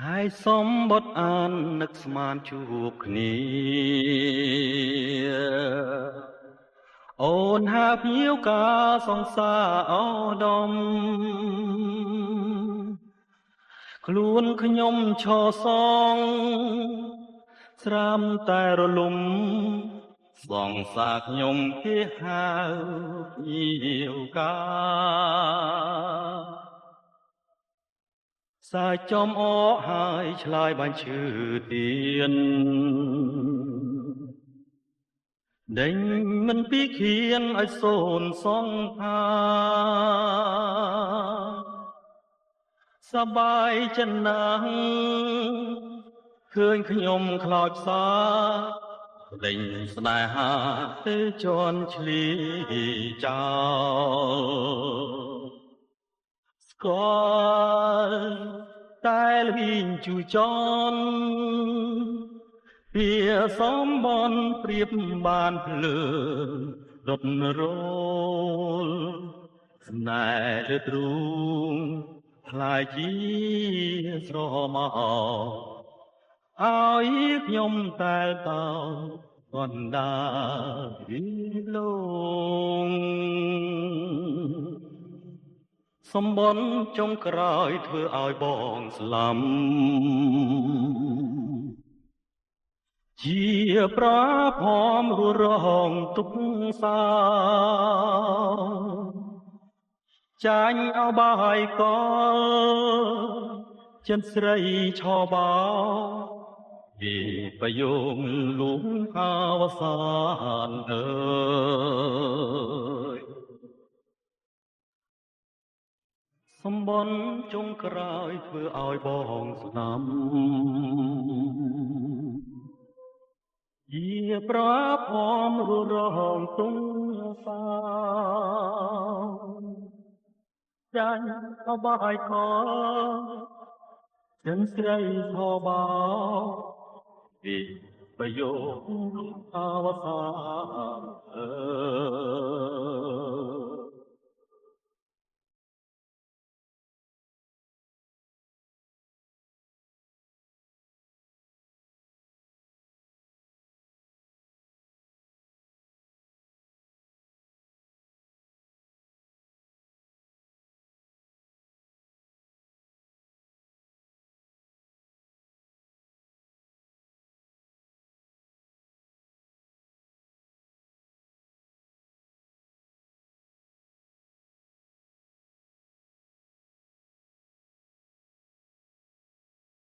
ហើយសុំបុតអាននឹកស្មានជួបគ្នាអូនហាភៀវការសង្សារអដមខ្លួនខ្ញុំឈរសងស្រាមតែរលំសងសាខ្ញុំគេហៅភៀវការសាចំអកហើយឆ្លើយបាញ់ឈឺទៀនដេញមិនពីខៀនឲ្យសូនសងថាសបាយចិនណាស់ឃើញខ្ញុំខ្លោចផ្សាដេញស្នេហាទៅជន់ឆ្លីចោលស្គាល់តែលវិញជួចនពីសំបនព្រៀបបានភ្លើងរត់រលស្នេហ៍លើទ្រូងខ្លាយជាស្រមោឲ្យខ្ញុំតែតោកណ្ដាលវិលងសំបនចុងក្រោយធ្វើឲ្យបងស្លាប់ជាប្រាភមរស់រងទុកសាចាញ់អោបាយកលចិនស្រីឆបោពីប្រយោងលំអាវសានអើយសំបនចុងក្រោយធ្វើឲ្យបងស្នាមជាប្រាភមរស់រងទុំសាចាញ់អោបាយកលចិនស្រីឆបោពីប្រយោគអវសានអើ